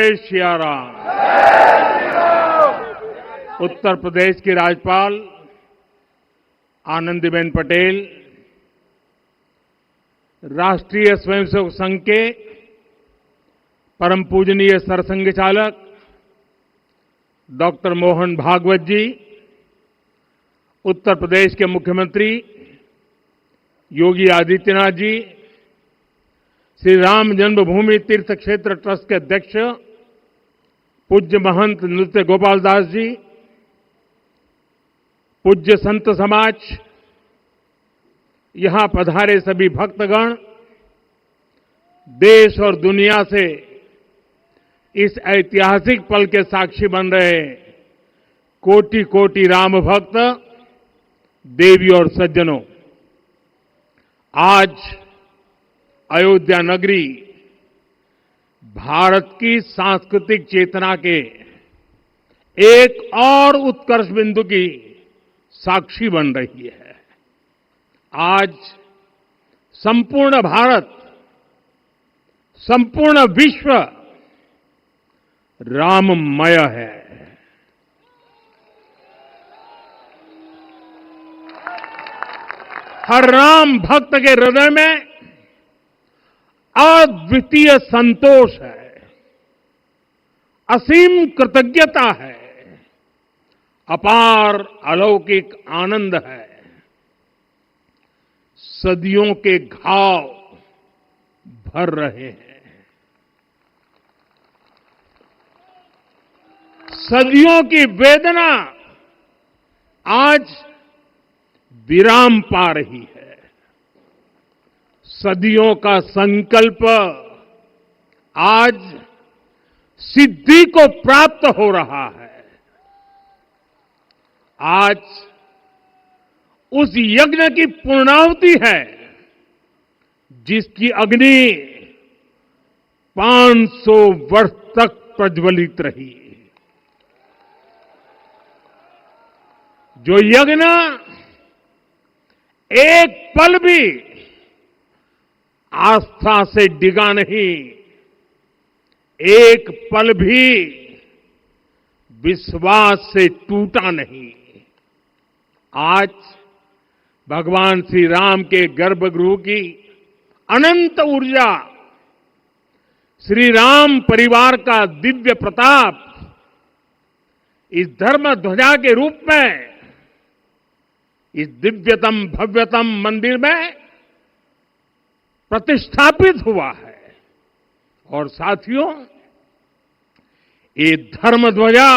जय सिया राम। उत्तर प्रदेश की राज्यपाल आनंदीबेन पटेल, राष्ट्रीय स्वयंसेवक संघ के परम पूजनीय सरसंघ चालक डॉक्टर मोहन भागवत जी, उत्तर प्रदेश के मुख्यमंत्री योगी आदित्यनाथ जी, श्री राम जन्मभूमि तीर्थ क्षेत्र ट्रस्ट के अध्यक्ष पूज्य महंत नृत्य गोपाल दास जी, पूज्य संत समाज, यहां पधारे सभी भक्तगण, देश और दुनिया से इस ऐतिहासिक पल के साक्षी बन रहे कोटि कोटि राम भक्त, देवी और सज्जनों, आज अयोध्या नगरी भारत की सांस्कृतिक चेतना के एक और उत्कर्ष बिंदु की साक्षी बन रही है। आज संपूर्ण भारत, संपूर्ण विश्व राममय है। हर राम भक्त के हृदय में अद्वितीय संतोष है, असीम कृतज्ञता है, अपार अलौकिक आनंद है। सदियों के घाव भर रहे हैं, सदियों की वेदना आज विराम पा रही है, सदियों का संकल्प आज सिद्धि को प्राप्त हो रहा है। आज उस यज्ञ की पूर्णाहुति है जिसकी अग्नि 500 वर्ष तक प्रज्वलित रही, जो यज्ञ एक पल भी आस्था से डिगा नहीं, एक पल भी विश्वास से टूटा नहीं। आज भगवान श्री राम के गर्भगृह की अनंत ऊर्जा, श्री राम परिवार का दिव्य प्रताप इस धर्म ध्वजा के रूप में इस दिव्यतम भव्यतम मंदिर में प्रतिष्ठापित हुआ है। और साथियों, ये धर्म ध्वजा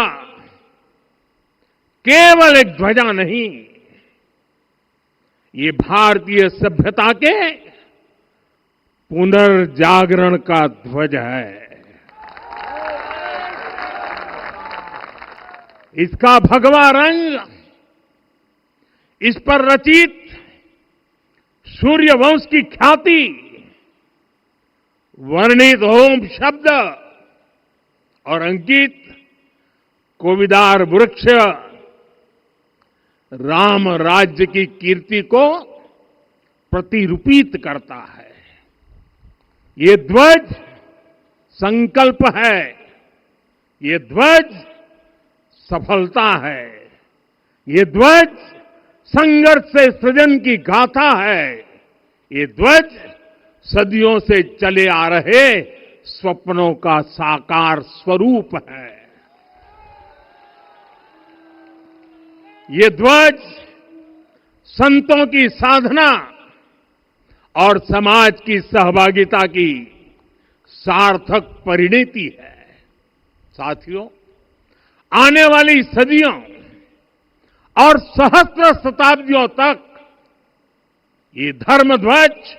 केवल एक ध्वजा नहीं, ये भारतीय सभ्यता के पुनर्जागरण का ध्वज है। इसका भगवा रंग, इस पर रचित सूर्यवंश की ख्याति, वर्णित ओम शब्द और अंकित कोविदार वृक्ष राम राज्य की कीर्ति को प्रतिरूपित करता है। ये ध्वज संकल्प है, ये ध्वज सफलता है, ये ध्वज संघर्ष से सृजन की गाथा है, ये ध्वज सदियों से चले आ रहे स्वप्नों का साकार स्वरूप है। ये ध्वज संतों की साधना और समाज की सहभागिता की सार्थक परिणति है। साथियों, आने वाली सदियों और सहस्त्र शताब्दियों तक ये धर्म ध्वज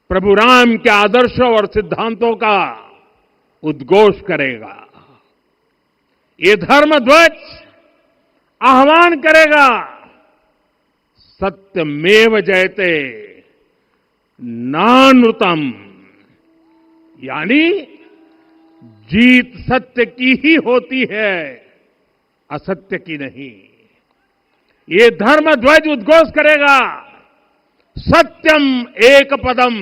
प्रभु राम के आदर्शों और सिद्धांतों का उद्घोष करेगा। ये धर्म ध्वज आह्वान करेगा, सत्यमेव जयते नानृतम, यानी जीत सत्य की ही होती है, असत्य की नहीं। ये धर्म ध्वज उद्घोष करेगा, सत्यम एक पदम,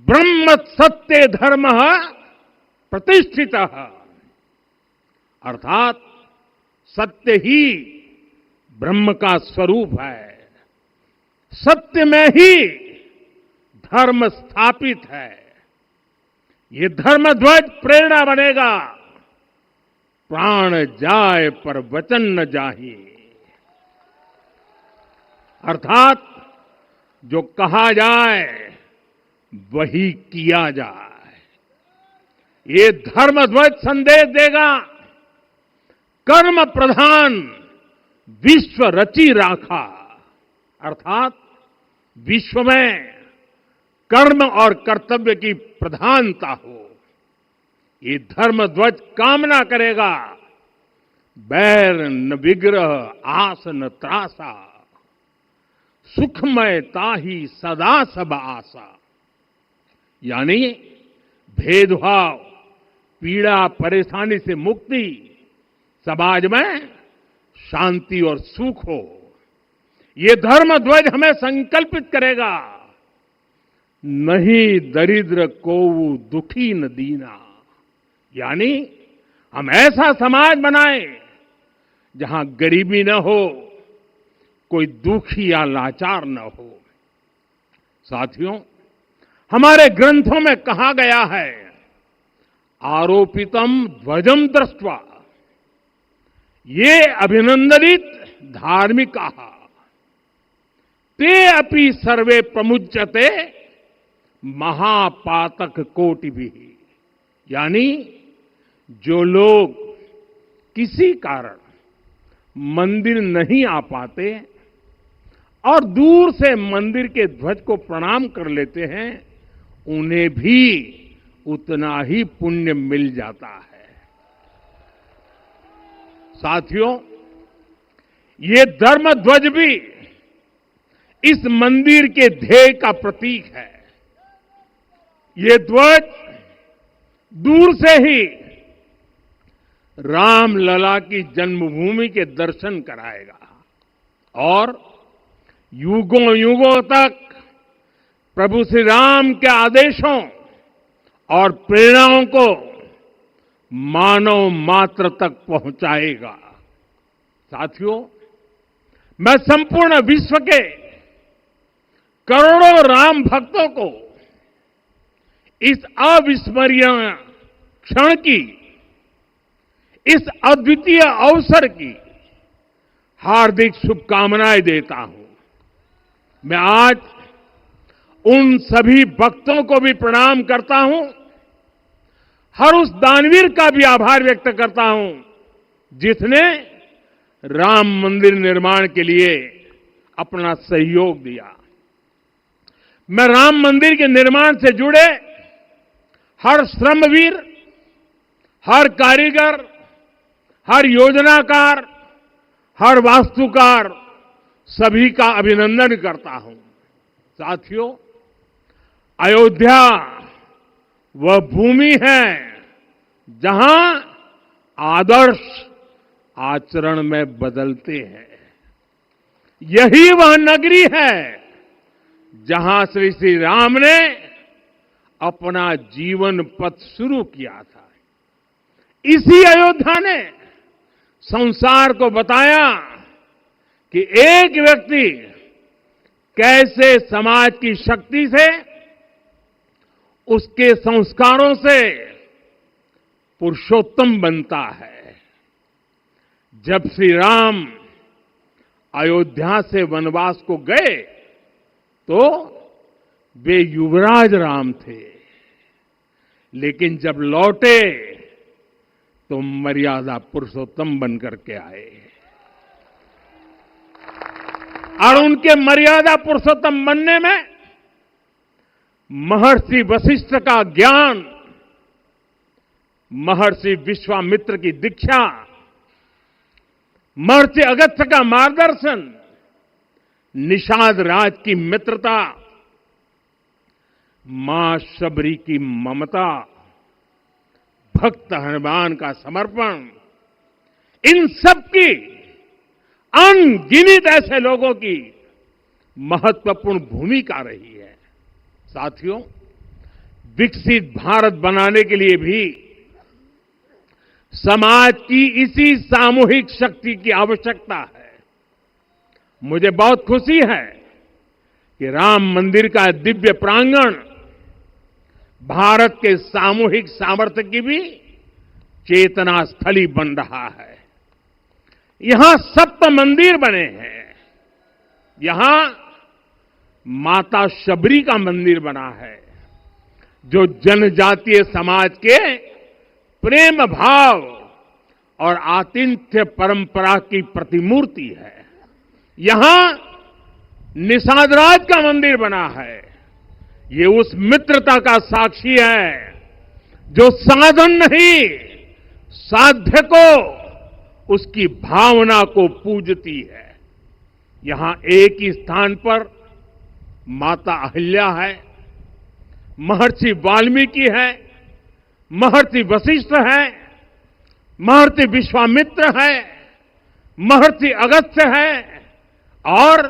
ब्रह्म सत्य धर्म प्रतिष्ठित, अर्थात सत्य ही ब्रह्म का स्वरूप है, सत्य में ही धर्म स्थापित है। ये धर्म ध्वज प्रेरणा बनेगा, प्राण जाए पर वचन न जाहि, अर्थात जो कहा जाए वही किया जाए। ये धर्म ध्वज संदेश देगा, कर्म प्रधान विश्व रची राखा, अर्थात विश्व में कर्म और कर्तव्य की प्रधानता हो। ये धर्म ध्वज कामना करेगा, बैर न विग्रह आस न त्रासा, सुखमय ताही सदा सब आशा। यानी भेदभाव, पीड़ा, परेशानी से मुक्ति, समाज में शांति और सुख हो। ये धर्म ध्वज हमें संकल्पित करेगा, नहीं दरिद्र को दुखी न दीना, यानी हम ऐसा समाज बनाएं जहां गरीबी न हो, कोई दुखी या लाचार न हो। साथियों, हमारे ग्रंथों में कहा गया है, आरोपितम ध्वजम दृष्ट्वा ये अभिनंदनित धार्मिका ते अपि सर्वे प्रमुच्यते महापातक कोटि भी, यानी जो लोग किसी कारण मंदिर नहीं आ पाते और दूर से मंदिर के ध्वज को प्रणाम कर लेते हैं, उन्हें भी उतना ही पुण्य मिल जाता है। साथियों, ये धर्म ध्वज भी इस मंदिर के ध्येय का प्रतीक है। ये ध्वज दूर से ही राम लला की जन्मभूमि के दर्शन कराएगा और युगों युगों तक प्रभु श्री राम के आदेशों और प्रेरणाओं को मानव मात्र तक पहुंचाएगा। साथियों, मैं संपूर्ण विश्व के करोड़ों राम भक्तों को इस अविस्मरणीय क्षण की, इस अद्वितीय अवसर की हार्दिक शुभकामनाएं देता हूं। मैं आज उन सभी भक्तों को भी प्रणाम करता हूं, हर उस दानवीर का भी आभार व्यक्त करता हूं जिसने राम मंदिर निर्माण के लिए अपना सहयोग दिया। मैं राम मंदिर के निर्माण से जुड़े हर श्रमवीर, हर कारीगर, हर योजनाकार, हर वास्तुकार, सभी का अभिनंदन करता हूं। साथियों, अयोध्या वह भूमि है जहां आदर्श आचरण में बदलते हैं। यही वह नगरी है जहां श्री श्री राम ने अपना जीवन पथ शुरू किया था। इसी अयोध्या ने संसार को बताया कि एक व्यक्ति कैसे समाज की शक्ति से, उसके संस्कारों से पुरुषोत्तम बनता है। जब श्री राम अयोध्या से वनवास को गए तो वे युवराज राम थे, लेकिन जब लौटे तो मर्यादा पुरुषोत्तम बनकर के आए और उनके मर्यादा पुरुषोत्तम बनने में महर्षि वशिष्ठ का ज्ञान, महर्षि विश्वामित्र की दीक्षा, महर्षि अगस्त्य का मार्गदर्शन, निषाद राज की मित्रता, मां शबरी की ममता, भक्त हनुमान का समर्पण, इन सब की अनगिनत ऐसे लोगों की महत्वपूर्ण भूमिका रही है। साथियों, विकसित भारत बनाने के लिए भी समाज की इसी सामूहिक शक्ति की आवश्यकता है। मुझे बहुत खुशी है कि राम मंदिर का दिव्य प्रांगण भारत के सामूहिक सामर्थ्य की भी चेतना स्थली बन रहा है। यहां सप्त मंदिर बने हैं। यहां माता शबरी का मंदिर बना है, जो जनजातीय समाज के प्रेम भाव और आतिथ्य परंपरा की प्रतिमूर्ति है। यहां निषादराज का मंदिर बना है। ये उस मित्रता का साक्षी है जो साधन नहीं, साध्य को, उसकी भावना को पूजती है। यहां एक ही स्थान पर माता अहिल्या है, महर्षि वाल्मीकि है, महर्षि वशिष्ठ है, महर्षि विश्वामित्र है, महर्षि अगस्त्य है और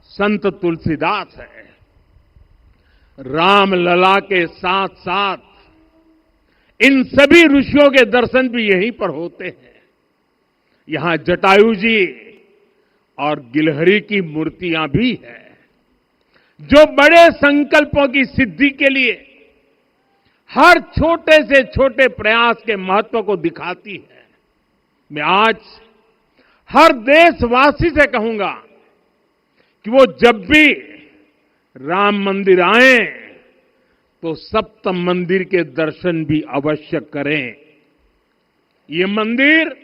संत तुलसीदास है। रामलला के साथ साथ इन सभी ऋषियों के दर्शन भी यहीं पर होते हैं। यहां जटायु जी और गिलहरी की मूर्तियां भी हैं, जो बड़े संकल्पों की सिद्धि के लिए हर छोटे से छोटे प्रयास के महत्व को दिखाती है। मैं आज हर देशवासी से कहूंगा कि वो जब भी राम मंदिर आए तो सप्त मंदिर के दर्शन भी अवश्य करें। ये मंदिर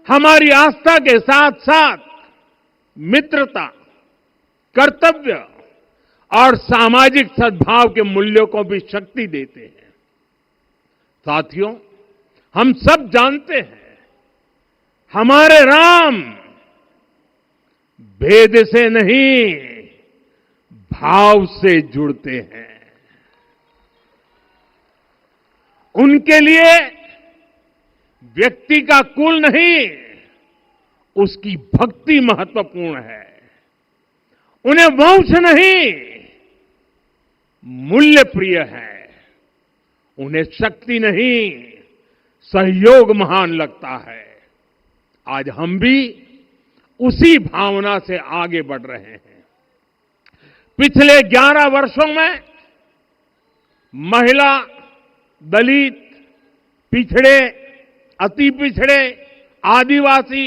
हमारी आस्था के साथ साथ मित्रता, कर्तव्य और सामाजिक सद्भाव के मूल्यों को भी शक्ति देते हैं। साथियों, हम सब जानते हैं, हमारे राम भेद से नहीं, भाव से जुड़ते हैं। उनके लिए व्यक्ति का कुल नहीं, उसकी भक्ति महत्वपूर्ण है। उन्हें वंश नहीं, मूल्य प्रिय है। उन्हें शक्ति नहीं, सहयोग महान लगता है। आज हम भी उसी भावना से आगे बढ़ रहे हैं। पिछले 11 वर्षों में महिला, दलित, पिछड़े, अति पिछड़े, आदिवासी,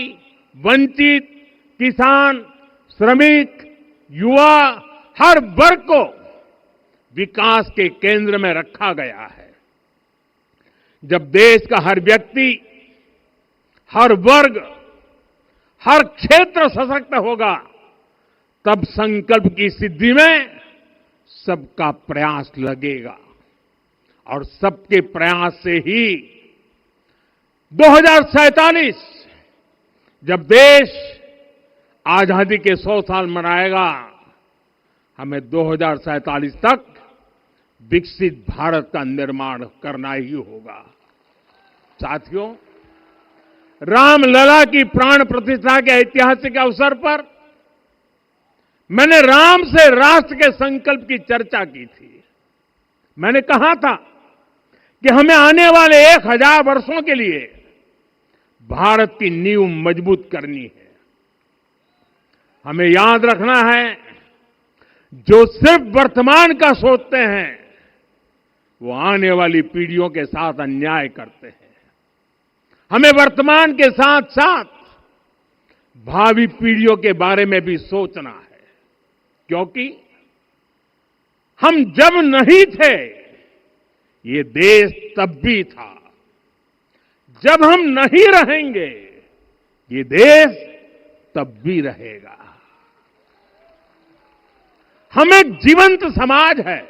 वंचित, किसान, श्रमिक, युवा, हर वर्ग को विकास के केंद्र में रखा गया है। जब देश का हर व्यक्ति, हर वर्ग, हर क्षेत्र सशक्त होगा, तब संकल्प की सिद्धि में सबका प्रयास लगेगा और सबके प्रयास से ही 2047 जब देश आजादी के 100 साल मनाएगा, हमें 2047 तक विकसित भारत का निर्माण करना ही होगा। साथियों, रामलला की प्राण प्रतिष्ठा के ऐतिहासिक अवसर पर मैंने राम से राष्ट्र के संकल्प की चर्चा की थी। मैंने कहा था कि हमें आने वाले 1000 वर्षों के लिए भारत की नींव मजबूत करनी है। हमें याद रखना है, जो सिर्फ वर्तमान का सोचते हैं वो आने वाली पीढ़ियों के साथ अन्याय करते हैं। हमें वर्तमान के साथ साथ भावी पीढ़ियों के बारे में भी सोचना है, क्योंकि हम जब नहीं थे ये देश तब भी था, जब हम नहीं रहेंगे ये देश तब भी रहेगा। हम एक जीवंत समाज है,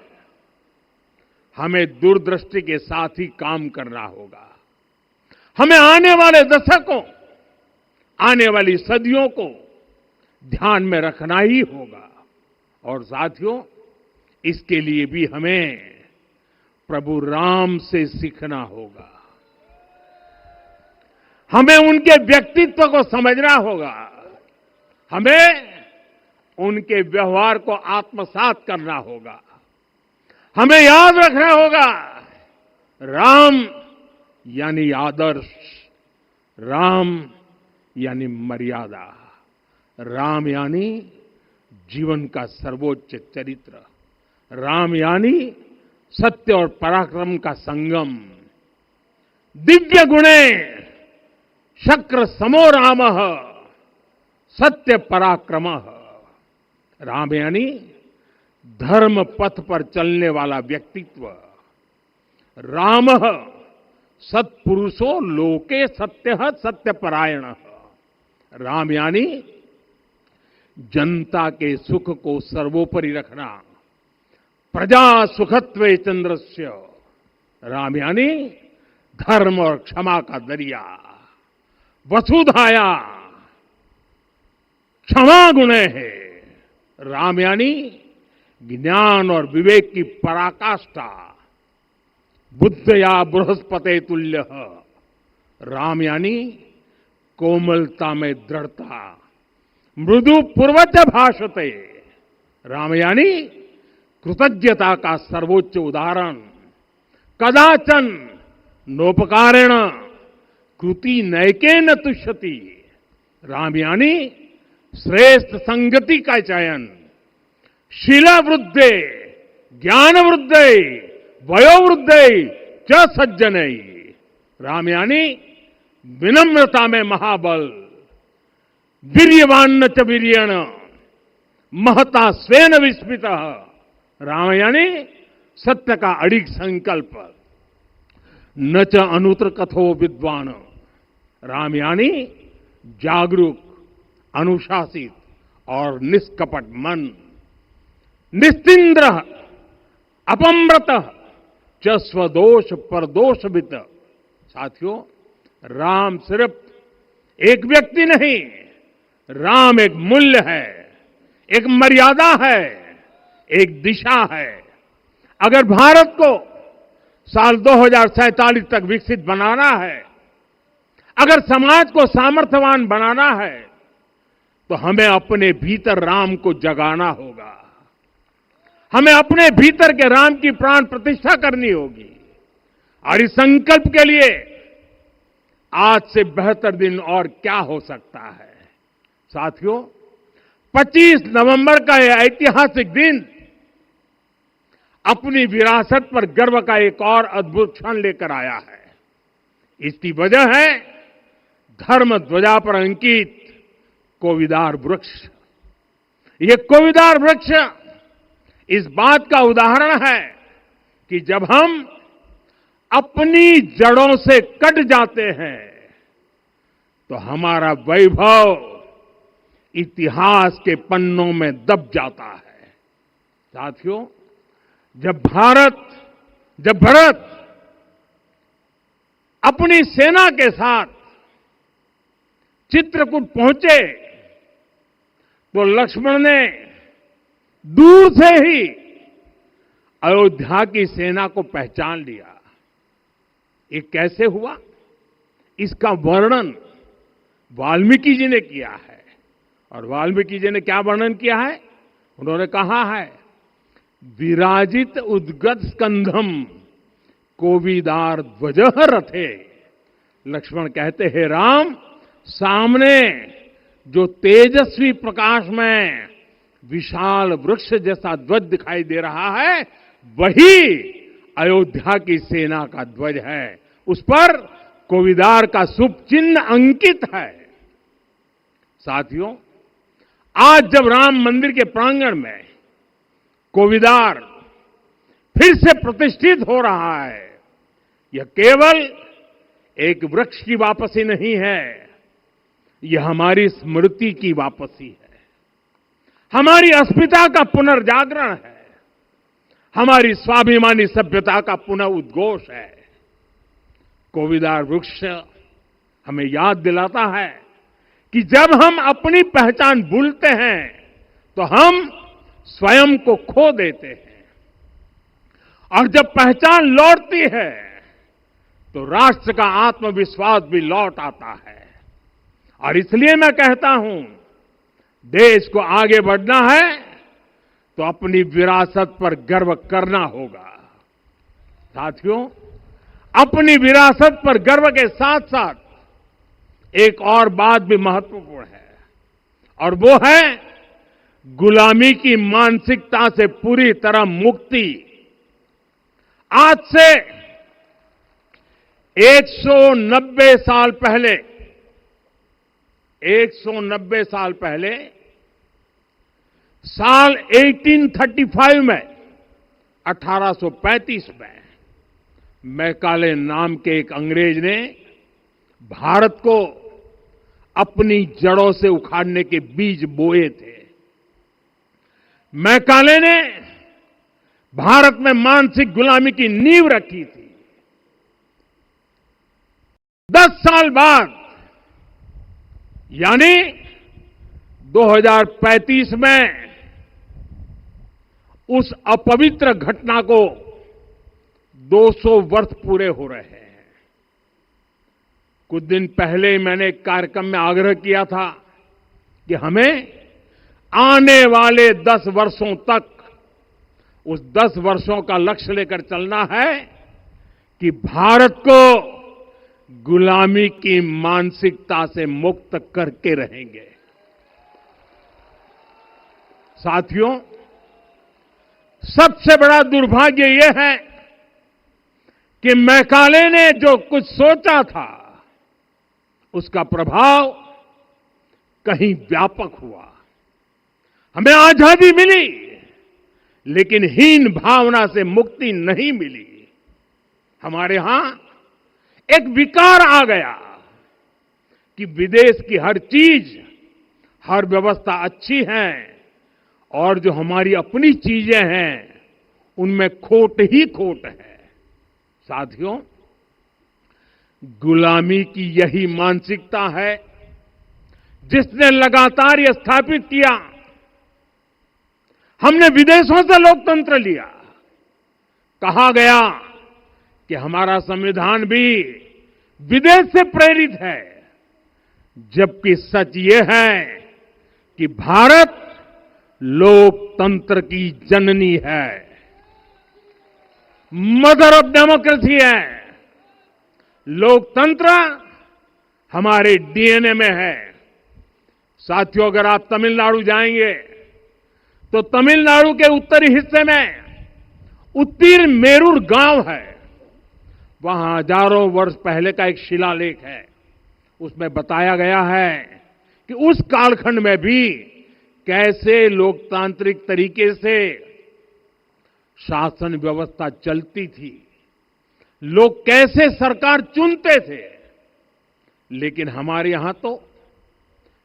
हमें दूरदृष्टि के साथ ही काम करना होगा। हमें आने वाले दशकों, आने वाली सदियों को ध्यान में रखना ही होगा। और साथियों, इसके लिए भी हमें प्रभु राम से सीखना होगा। हमें उनके व्यक्तित्व को समझना होगा। हमें उनके व्यवहार को आत्मसात करना होगा। हमें याद रखना होगा, राम यानी आदर्श, राम यानी मर्यादा, राम यानी जीवन का सर्वोच्च चरित्र, राम यानी सत्य और पराक्रम का संगम। दिव्य गुणे शक्र समो रामः सत्य पराक्रमः। राम यानी धर्म पथ पर चलने वाला व्यक्तित्व। रामः सत्पुरुषो लोके सत्यः सत्यपरायणः। राम यानी जनता के सुख को सर्वोपरि रखना, प्रजा सुखत्वे चंद्रस्य। राम यानी धर्म और क्षमा का दरिया। वसुधाया क्षमा गुणे है। राम यानी ज्ञान और विवेक की पराकाष्ठा। बुद्धया बृहस्पते तुल्य। राम यानी कोमलता में दृढ़ता। मृदु पूर्वज भाषते। राम यानी कृतज्ञता का सर्वोच्च उदाहरण। कदाचन नोपकारेण कृति नैकेन तुष्यति। राम यानी श्रेष्ठ संगति का चयन। शीला वृद्धे ज्ञान वृद्धे वयोवृद्धे च सज्जनै। राम यानी विनम्रता में महाबल। वीर्यवान च वीर्येण महता स्वेन विस्मितः। राम यानी सत्य का अडिग संकल्प। न च अनुत्र कथो विद्वान। राम यानी जागरूक, अनुशासित और निष्कपट मन। निस्तिंद्र अपम्रत च स्वदोष परदोषवित। साथियों, राम सिर्फ एक व्यक्ति नहीं, राम एक मूल्य है, एक मर्यादा है, एक दिशा है। अगर भारत को साल 2047 तक विकसित बनाना है, अगर समाज को सामर्थ्यवान बनाना है, तो हमें अपने भीतर राम को जगाना होगा। हमें अपने भीतर के राम की प्राण प्रतिष्ठा करनी होगी। और इस संकल्प के लिए आज से बेहतर दिन और क्या हो सकता है। साथियों, 25 नवंबर का यह ऐतिहासिक दिन अपनी विरासत पर गर्व का एक और अद्भुत क्षण लेकर आया है। इसकी वजह है धर्म ध्वजा पर अंकित कोविदार वृक्ष। ये कोविदार वृक्ष इस बात का उदाहरण है कि जब हम अपनी जड़ों से कट जाते हैं तो हमारा वैभव इतिहास के पन्नों में दब जाता है। साथियों, जब भरत अपनी सेना के साथ चित्रकूट पहुंचे तो लक्ष्मण ने दूर से ही अयोध्या की सेना को पहचान लिया। ये कैसे हुआ, इसका वर्णन वाल्मीकि जी ने किया है। और वाल्मीकि जी ने क्या वर्णन किया है? उन्होंने कहा है, विराजित उद्गत स्कंधम कोविदार ध्वज रथे। लक्ष्मण कहते हैं, राम, सामने जो तेजस्वी प्रकाश में विशाल वृक्ष जैसा ध्वज दिखाई दे रहा है, वही अयोध्या की सेना का ध्वज है। उस पर कोविदार का शुभ चिन्ह अंकित है। साथियों, आज जब राम मंदिर के प्रांगण में कोविदार फिर से प्रतिष्ठित हो रहा है, यह केवल एक वृक्ष की वापसी नहीं है, यह हमारी स्मृति की वापसी है, हमारी अस्मिता का पुनर्जागरण है, हमारी स्वाभिमानी सभ्यता का पुनः उद्घोष है। कोविदार वृक्ष हमें याद दिलाता है कि जब हम अपनी पहचान भूलते हैं तो हम स्वयं को खो देते हैं, और जब पहचान लौटती है तो राष्ट्र का आत्मविश्वास भी लौट आता है। और इसलिए मैं कहता हूं, देश को आगे बढ़ना है तो अपनी विरासत पर गर्व करना होगा। साथियों, अपनी विरासत पर गर्व के साथ साथ एक और बात भी महत्वपूर्ण है, और वो है गुलामी की मानसिकता से पूरी तरह मुक्ति। आज से 190 साल पहले 190 साल पहले साल 1835 में 1835 में मैकाले नाम के एक अंग्रेज ने भारत को अपनी जड़ों से उखाड़ने के बीज बोए थे। मैकाले ने भारत में मानसिक गुलामी की नींव रखी थी। 10 साल बाद यानी 2035 में उस अपवित्र घटना को 200 वर्ष पूरे हो रहे हैं। कुछ दिन पहले ही मैंने एक कार्यक्रम में आग्रह किया था कि हमें आने वाले 10 वर्षों तक उस 10 वर्षों का लक्ष्य लेकर चलना है कि भारत को गुलामी की मानसिकता से मुक्त करके रहेंगे। साथियों, सबसे बड़ा दुर्भाग्य यह है कि मैकाले ने जो कुछ सोचा था उसका प्रभाव कहीं व्यापक हुआ। हमें आजादी मिली, लेकिन हीन भावना से मुक्ति नहीं मिली। हमारे यहां एक विकार आ गया कि विदेश की हर चीज, हर व्यवस्था अच्छी है और जो हमारी अपनी चीजें हैं उनमें खोट ही खोट है। साथियों, गुलामी की यही मानसिकता है जिसने लगातार यह स्थापित किया। हमने विदेशों से लोकतंत्र लिया। कहा गया कि हमारा संविधान भी विदेश से प्रेरित है, जबकि सच ये है कि भारत लोकतंत्र की जननी है, मदर ऑफ डेमोक्रेसी है। लोकतंत्र हमारे डीएनए में है। साथियों, अगर आप तमिलनाडु जाएंगे तो तमिलनाडु के उत्तरी हिस्से में उत्तीरमेरूर गांव है। वहां हजारों वर्ष पहले का एक शिलालेख है। उसमें बताया गया है कि उस कालखंड में भी कैसे लोकतांत्रिक तरीके से शासन व्यवस्था चलती थी, लोग कैसे सरकार चुनते थे। लेकिन हमारे यहां तो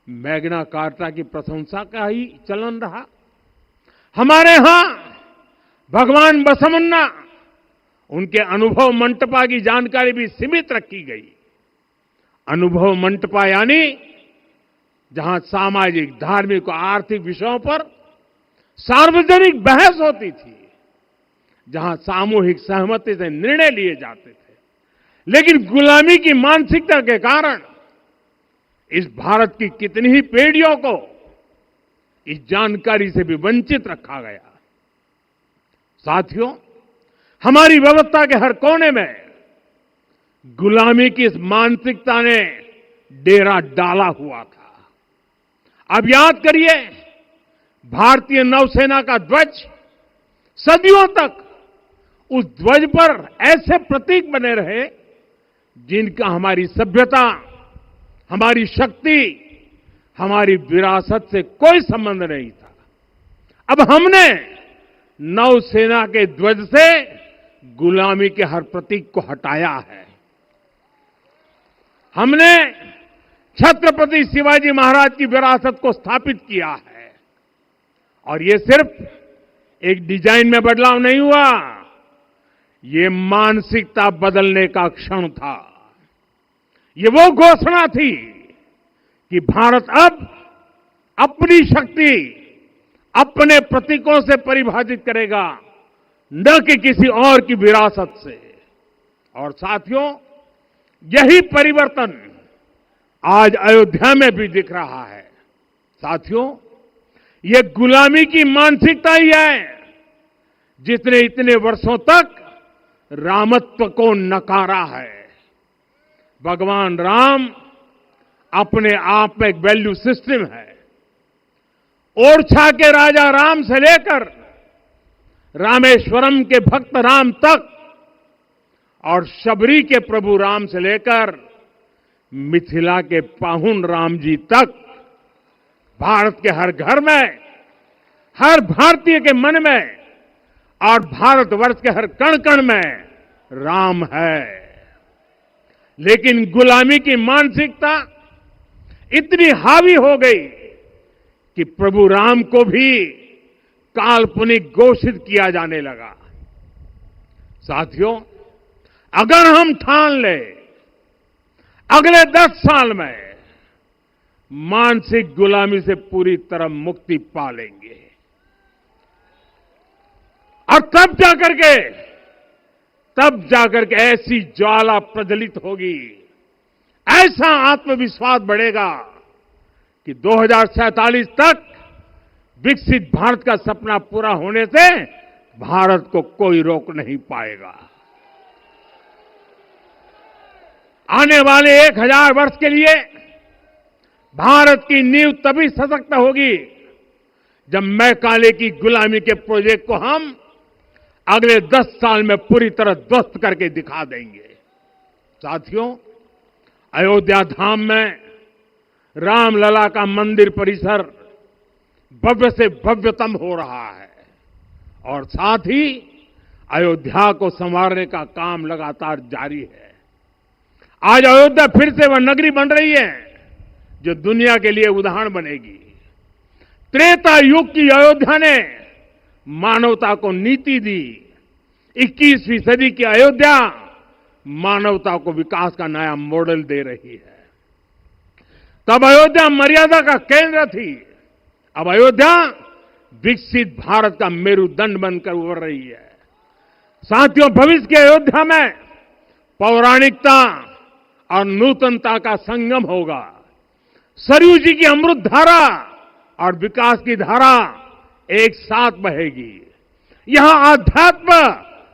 मैग्ना कार्टा की प्रशंसा का ही चलन रहा। हमारे यहां भगवान बसवन्ना, उनके अनुभव मंटपा की जानकारी भी सीमित रखी गई। अनुभव मंटपा यानी जहां सामाजिक, धार्मिक और आर्थिक विषयों पर सार्वजनिक बहस होती थी, जहां सामूहिक सहमति से निर्णय लिए जाते थे। लेकिन गुलामी की मानसिकता के कारण इस भारत की कितनी ही पीढ़ियों को इस जानकारी से भी वंचित रखा गया। साथियों, हमारी व्यवस्था के हर कोने में गुलामी की इस मानसिकता ने डेरा डाला हुआ था। अब याद करिए, भारतीय नौसेना का ध्वज सदियों तक उस ध्वज पर ऐसे प्रतीक बने रहे जिनका हमारी सभ्यता, हमारी शक्ति, हमारी विरासत से कोई संबंध नहीं था। अब हमने नौसेना के ध्वज से गुलामी के हर प्रतीक को हटाया है। हमने छत्रपति शिवाजी महाराज की विरासत को स्थापित किया है। और ये सिर्फ एक डिजाइन में बदलाव नहीं हुआ, ये मानसिकता बदलने का क्षण था। ये वो घोषणा थी कि भारत अब अपनी शक्ति अपने प्रतीकों से परिभाषित करेगा, न कि किसी और की विरासत से। और साथियों, यही परिवर्तन आज अयोध्या में भी दिख रहा है। साथियों, ये गुलामी की मानसिकता ही है जिसने इतने वर्षों तक रामत्व को नकारा है। भगवान राम अपने आप में एक वैल्यू सिस्टम है। ओरछा के राजा राम से लेकर रामेश्वरम के भक्त राम तक और शबरी के प्रभु राम से लेकर मिथिला के पाहुन राम जी तक भारत के हर घर में, हर भारतीय के मन में और भारतवर्ष के हर कण कण में राम है। लेकिन गुलामी की मानसिकता इतनी हावी हो गई कि प्रभु राम को भी काल्पनिक घोषित किया जाने लगा। साथियों, अगर हम ठान ले अगले 10 साल में मानसिक गुलामी से पूरी तरह मुक्ति पा लेंगे और तब जाकर के ऐसी ज्वाला प्रज्वलित होगी, ऐसा आत्मविश्वास बढ़ेगा कि 2047 तक विकसित भारत का सपना पूरा होने से भारत को कोई रोक नहीं पाएगा। आने वाले 1000 वर्ष के लिए भारत की नींव तभी सशक्त होगी जब मैकाले की गुलामी के प्रोजेक्ट को हम अगले 10 साल में पूरी तरह ध्वस्त करके दिखा देंगे। साथियों, अयोध्या धाम में रामलला का मंदिर परिसर भव्य से भव्यतम हो रहा है और साथ ही अयोध्या को संवारने का काम लगातार जारी है। आज अयोध्या फिर से वह नगरी बन रही है जो दुनिया के लिए उदाहरण बनेगी। त्रेता युग की अयोध्या ने मानवता को नीति दी। 21वीं सदी की अयोध्या मानवता को विकास का नया मॉडल दे रही है। तब अयोध्या मर्यादा का केंद्र थी, अब अयोध्या विकसित भारत का मेरुदंड बनकर उभर रही है। साथियों, भविष्य की अयोध्या में पौराणिकता और नूतनता का संगम होगा। सरयू जी की अमृत धारा और विकास की धारा एक साथ बहेगी। यहां आध्यात्म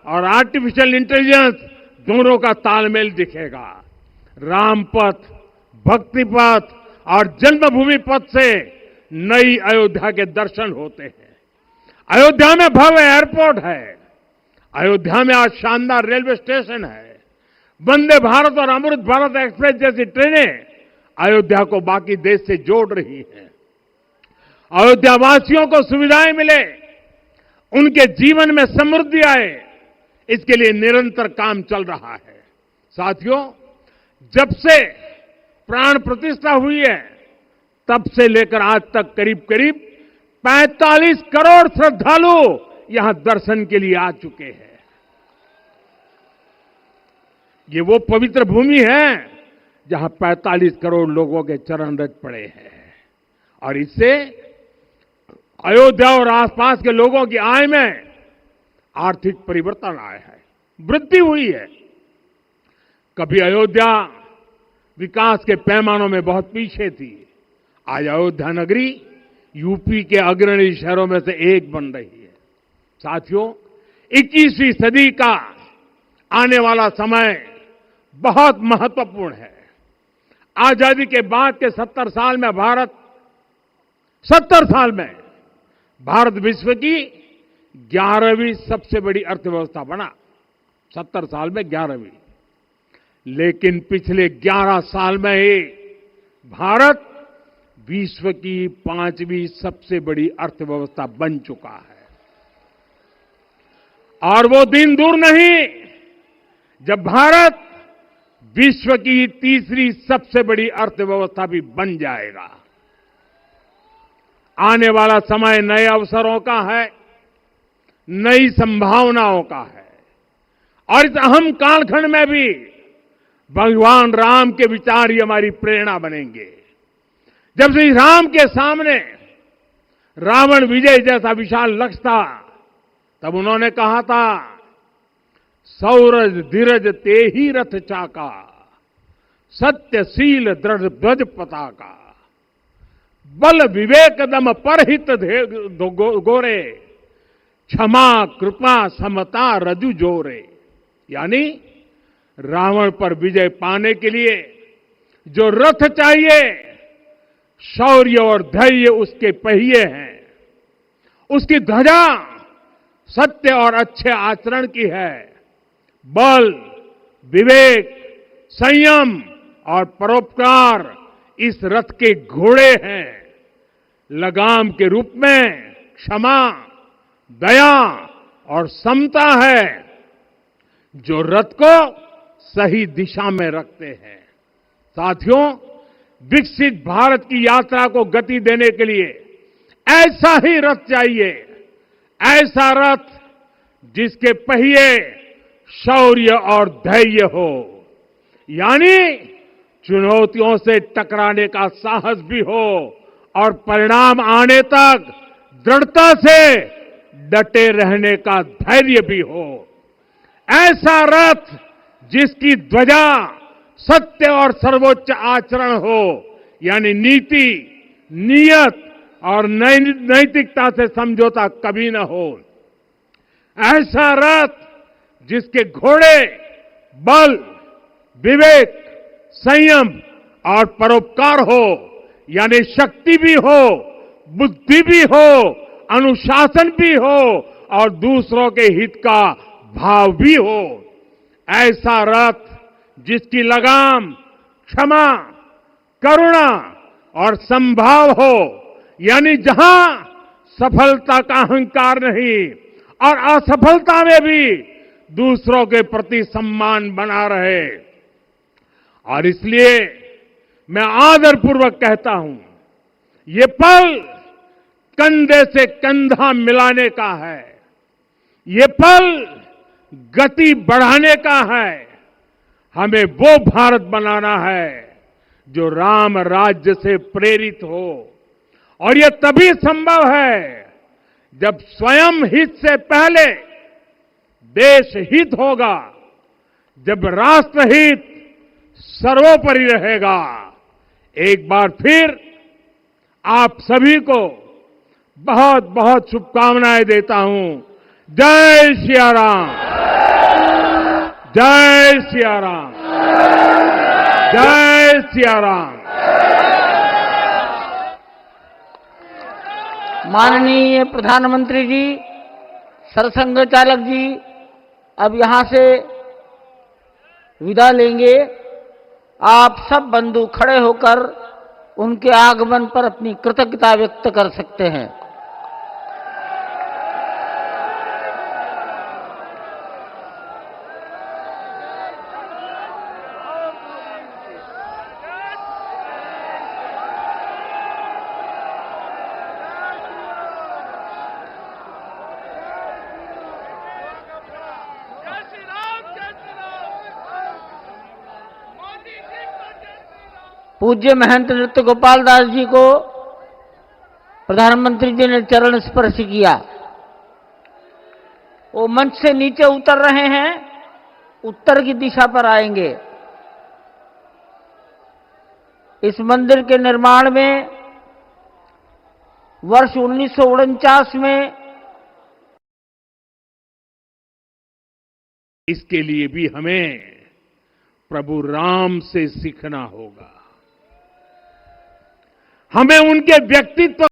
और आर्टिफिशियल इंटेलिजेंस दोनों का तालमेल दिखेगा। राम पथ, भक्ति पथ और जन्मभूमि पथ से नई अयोध्या के दर्शन होते हैं। अयोध्या में भव्य एयरपोर्ट है। अयोध्या में आज शानदार रेलवे स्टेशन है। वंदे भारत और अमृत भारत एक्सप्रेस जैसी ट्रेनें अयोध्या को बाकी देश से जोड़ रही हैं। अयोध्या वासियों को सुविधाएं मिले, उनके जीवन में समृद्धि आए, इसके लिए निरंतर काम चल रहा है। साथियों, जब से प्राण प्रतिष्ठा हुई है तब से लेकर आज तक करीब करीब 45 करोड़ श्रद्धालु यहां दर्शन के लिए आ चुके हैं। ये वो पवित्र भूमि है जहां 45 करोड़ लोगों के चरण रज पड़े हैं और इससे अयोध्या और आसपास के लोगों की आय में आर्थिक परिवर्तन आया है, वृद्धि हुई है। कभी अयोध्या विकास के पैमानों में बहुत पीछे थी, आज अयोध्या नगरी यूपी के अग्रणी शहरों में से एक बन रही है। साथियों, 21वीं सदी का आने वाला समय बहुत महत्वपूर्ण है। आजादी के बाद के 70 साल में भारत विश्व की 11वीं सबसे बड़ी अर्थव्यवस्था बना। 70 साल में 11वीं। लेकिन पिछले 11 साल में ही भारत विश्व की 5वीं सबसे बड़ी अर्थव्यवस्था बन चुका है। और वो दिन दूर नहीं जब भारत विश्व की 3री सबसे बड़ी अर्थव्यवस्था भी बन जाएगा। आने वाला समय नए अवसरों का है, नई संभावनाओं का है और इस अहम कालखंड में भी भगवान राम के विचार ही हमारी प्रेरणा बनेंगे। जब श्री राम के सामने रावण विजय जैसा विशाल लक्ष्य था, तब उन्होंने कहा था, सौरज धीरज ते ही रथ चाका, सत्यशील दृढ़ ध्वज पताका, बल विवेक दम परहित गोरे, क्षमा कृपा समता रजु जोरे। यानी रावण पर विजय पाने के लिए जो रथ चाहिए, शौर्य और धैर्य उसके पहिए हैं, उसकी ध्वजा सत्य और अच्छे आचरण की है, बल, विवेक, संयम और परोपकार इस रथ के घोड़े हैं। लगाम के रूप में क्षमा, दया और समता है जो रथ को सही दिशा में रखते हैं। साथियों, विकसित भारत की यात्रा को गति देने के लिए ऐसा ही रथ चाहिए, ऐसा रथ जिसके पहिए शौर्य और धैर्य हो, यानी चुनौतियों से टकराने का साहस भी हो और परिणाम आने तक दृढ़ता से डटे रहने का धैर्य भी हो। ऐसा रथ जिसकी ध्वजा सत्य और सर्वोच्च आचरण हो, यानी नीति, नियत और नैतिकता से समझौता कभी न हो। ऐसा रथ जिसके घोड़े बल, विवेक, संयम और परोपकार हो, यानी शक्ति भी हो, बुद्धि भी हो, अनुशासन भी हो और दूसरों के हित का भाव भी हो। ऐसा रथ जिसकी लगाम क्षमा, करुणा और संभाव हो, यानी जहां सफलता का अहंकार नहीं और असफलता में भी दूसरों के प्रति सम्मान बना रहे। और इसलिए मैं आदरपूर्वक कहता हूं, ये पल कंधे से कंधा मिलाने का है, ये पल गति बढ़ाने का है। हमें वो भारत बनाना है जो राम राज्य से प्रेरित हो, और ये तभी संभव है जब स्वयं हित से पहले देश हित होगा, जब राष्ट्रहित सर्वोपरि रहेगा। एक बार फिर आप सभी को बहुत बहुत शुभकामनाएं देता हूं। जय सिया राम, जय सिया राम, जय सिया राम। माननीय प्रधानमंत्री जी, सरसंघ चालक जी अब यहां से विदा लेंगे। आप सब बंधु खड़े होकर उनके आगमन पर अपनी कृतज्ञता व्यक्त कर सकते हैं। पूज्य महंत नृत्य गोपाल दास जी को प्रधानमंत्री जी ने चरण स्पर्श किया। वो मंच से नीचे उतर रहे हैं, उत्तर की दिशा पर आएंगे। इस मंदिर के निर्माण में वर्ष 1949 में इसके लिए भी हमें प्रभु राम से सीखना होगा। हमें उनके व्यक्तित्व